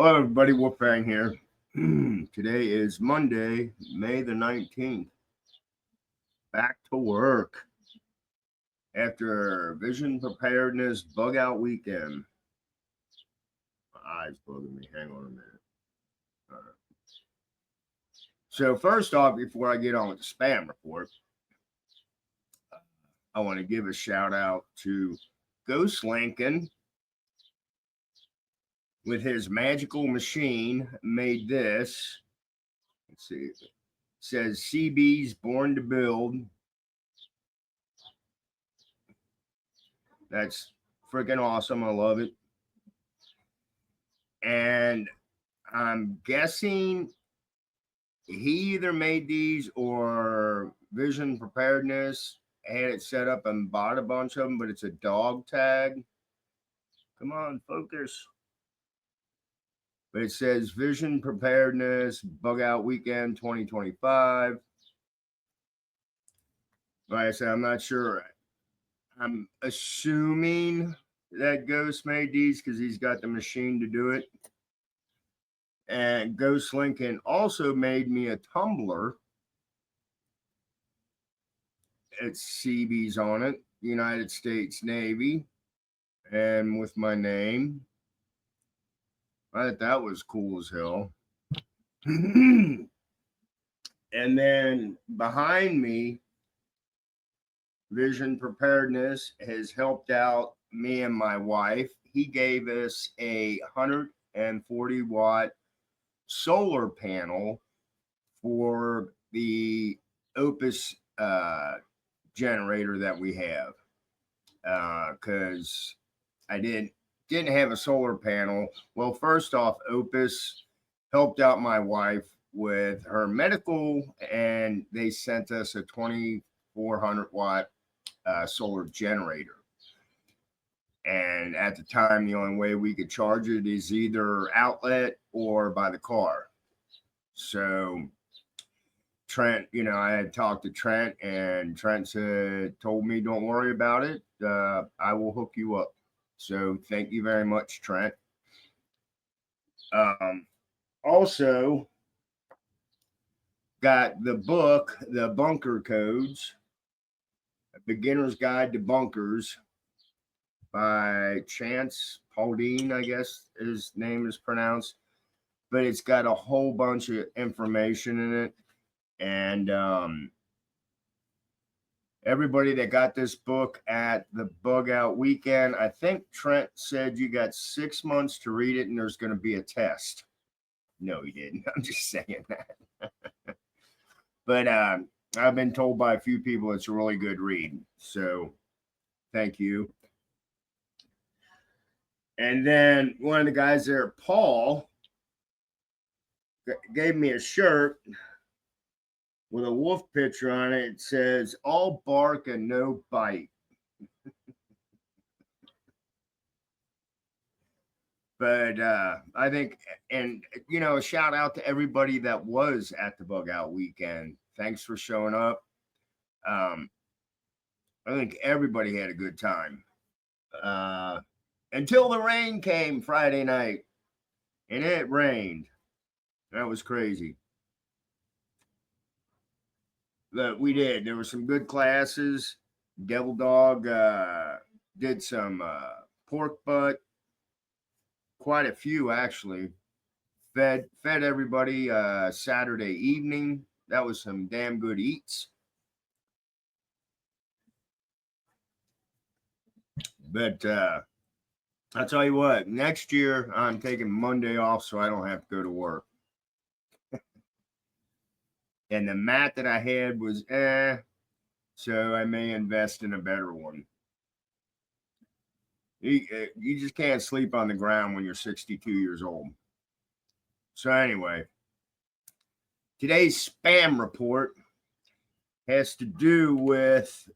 Hello, everybody. Whooping here. Today is Monday, May the 19th. Back to work after Vision Preparedness Bug Out Weekend. My eyes bugging me. Hang on a minute. All right. So, first off, before I get on with the spam report, I want to give a shout out to Ghost Lincoln with his magical machine made this. Let's see. It says CB's Born to Build. That's freaking awesome. I love it. And I'm guessing he either made these or Vision Preparedness had it set up and bought a bunch of them, but it's a dog tag. Come on, focus. But it says Vision Preparedness Bug Out Weekend 2025. Like I said, I'm not sure. I'm assuming that Ghost made these because he's got the machine to do it. And Ghost Lincoln also made me a tumbler. It's CB's on it, United States Navy, and with my name. I thought that was cool as hell. And then behind me, Vision Preparedness has helped out me and my wife. He gave us a 140-watt solar panel for the Opus generator that we have, because I didn't have a solar panel. Well, first off, Opus helped out my wife with her medical, and they sent us a 2,400-watt solar generator. And at the time, the only way we could charge it is either outlet or by the car. So Trent, I had talked to Trent, and Trent told me, don't worry about it. I will hook you up. So thank you very much, Trent. Also, got the book, The Bunker Codes, A Beginner's Guide to Bunkers by Chance Pauldine, I guess his name is pronounced. But it's got a whole bunch of information in it. And everybody that got this book at the Bug Out Weekend, I think Trent said you got 6 months to read it and there's going to be a test. No, he didn't. I'm just saying that. But I've been told by a few people it's a really good read. So thank you. And then one of the guys there, Paul, gave me a shirt with a wolf picture on it. It says, all bark and no bite. But I think, and a shout out to everybody that was at the Bug Out Weekend. Thanks for showing up. I think everybody had a good time. Until the rain came Friday night, and it rained. That was crazy. But we did. There were some good classes. Devil Dog did some pork butt. Quite a few, actually. Fed everybody Saturday evening. That was some damn good eats. But I'll tell you what, next year I'm taking Monday off so I don't have to go to work. And the mat that I had was so I may invest in a better one. You just can't sleep on the ground when you're 62 years old. So anyway, today's spam report has to do with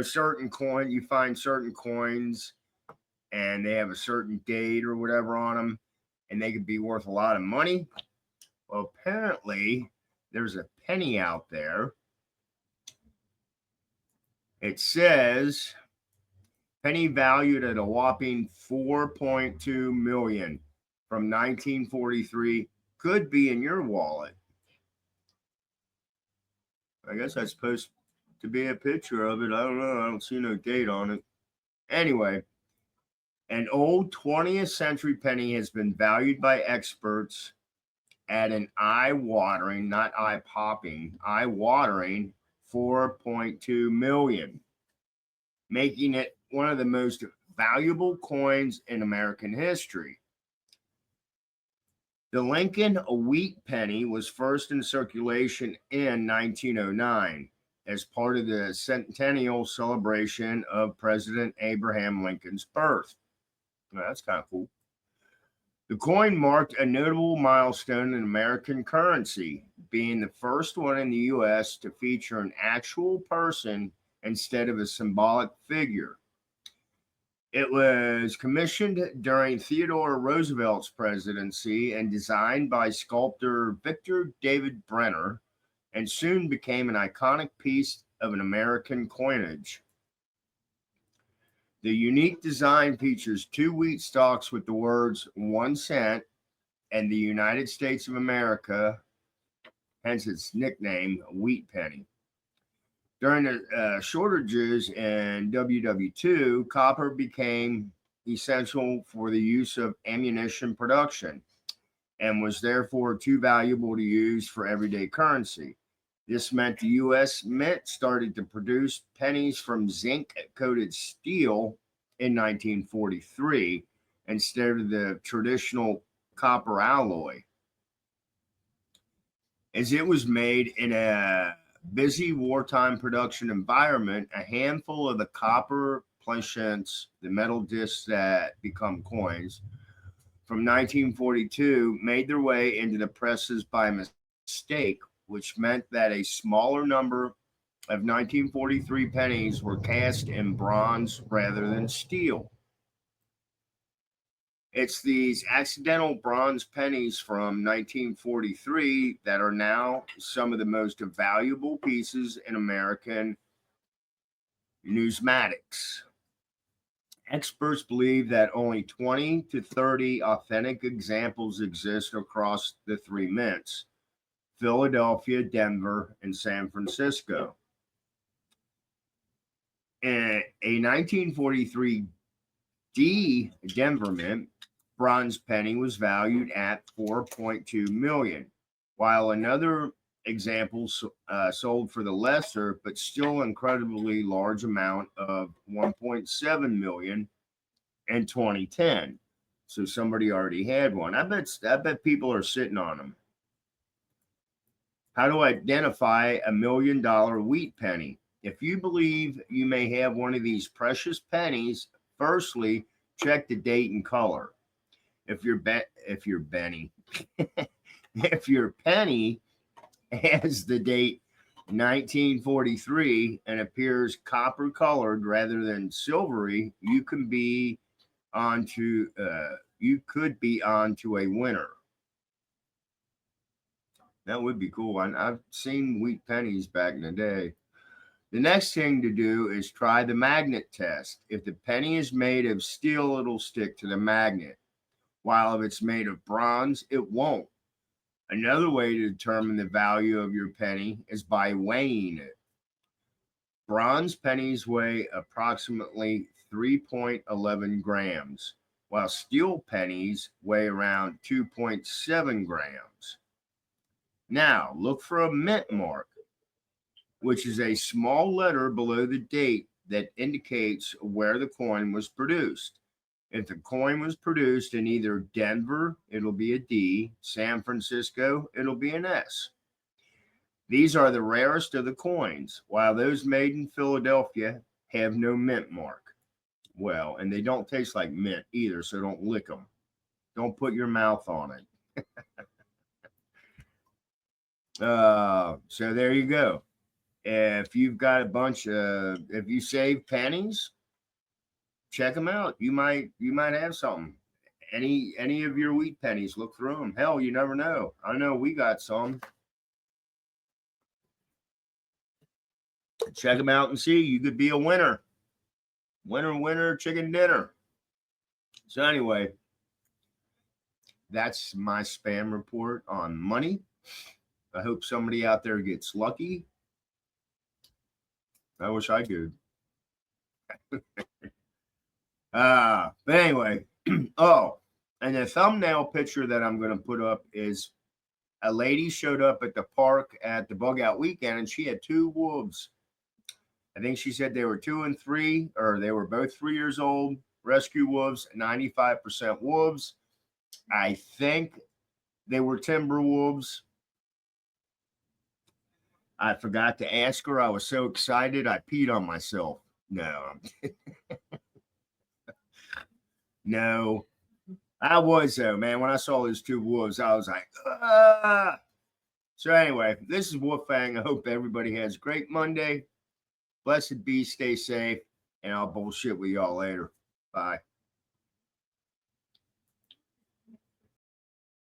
certain coin. You find certain coins and they have a certain date or whatever on them, and they could be worth a lot of money. Well, apparently there's a penny out there. It says Penny valued at a whopping 4.2 million from 1943 could be in your wallet. I guess that's supposed to be a picture of it. I don't know. I don't see no date on it. Anyway, an old 20th century penny has been valued by experts at an eye-watering, not eye-popping, eye-watering 4.2 million, making it one of the most valuable coins in American history. The Lincoln wheat penny was first in circulation in 1909 as part of the centennial celebration of President Abraham Lincoln's birth. Well, that's kind of cool. The coin marked a notable milestone in American currency, being the first one in the U.S. to feature an actual person instead of a symbolic figure. It was commissioned during Theodore Roosevelt's presidency and designed by sculptor Victor David Brenner, and soon became an iconic piece of an American coinage. The unique design features two wheat stalks with the words 1 cent and the United States of America, hence its nickname, Wheat Penny. During the shortages in WW2, copper became essential for the use of ammunition production and was therefore too valuable to use for everyday currency. This meant the U.S. Mint started to produce pennies from zinc coated steel in 1943 instead of the traditional copper alloy, as it was made in a busy wartime production environment. A handful of the copper plancents, the metal discs that become coins, from 1942 made their way into the presses by mistake, which meant that a smaller number of 1943 pennies were cast in bronze rather than steel. It's these accidental bronze pennies from 1943 that are now some of the most valuable pieces in American numismatics. Experts believe that only 20 to 30 authentic examples exist across the three mints: Philadelphia, Denver, and San Francisco. And a 1943 D Denver mint bronze penny was valued at 4.2 million, while another example sold for the lesser but still incredibly large amount of 1.7 million in 2010. So somebody already had one. I bet people are sitting on them. How to identify $1 million wheat penny? If you believe you may have one of these precious pennies, firstly, check the date and color. If your Benny, if your penny has the date 1943 and appears copper colored rather than silvery, you could be onto a winner. That would be cool. I've seen wheat pennies back in the day. The next thing to do is try the magnet test. If the penny is made of steel, it'll stick to the magnet, while if it's made of bronze, it won't. Another way to determine the value of your penny is by weighing it. Bronze pennies weigh approximately 3.11 grams, while steel pennies weigh around 2.7 grams. Now, look for a mint mark, which is a small letter below the date that indicates where the coin was produced. If the coin was produced in either Denver, it'll be a D, San Francisco, it'll be an S. These are the rarest of the coins, while those made in Philadelphia have no mint mark. Well, and they don't taste like mint either, so don't lick them. Don't put your mouth on it. So there you go. If you've got a bunch of, if you save pennies, check them out. You might have something. Any of your wheat pennies, look through them. Hell, you never know. I know we got some. Check them out and see. You could be a winner. Winner, winner, chicken dinner. So anyway, that's my spam report on money. I hope somebody out there gets lucky. I wish I could. But anyway, oh, and the thumbnail picture that I'm going to put up is a lady showed up at the park at the bug out weekend and she had 2 wolves. I think she said they were 2 and 3, or they were both 3 years old. Rescue wolves, 95% wolves. I think they were timber wolves. I forgot to ask her. I was so excited, I peed on myself. No, no. I was though, man. When I saw those 2 wolves, I was like, ah. So anyway, this is Wolfang. I hope everybody has a great Monday. Blessed be, stay safe, and I'll bullshit with y'all later. Bye.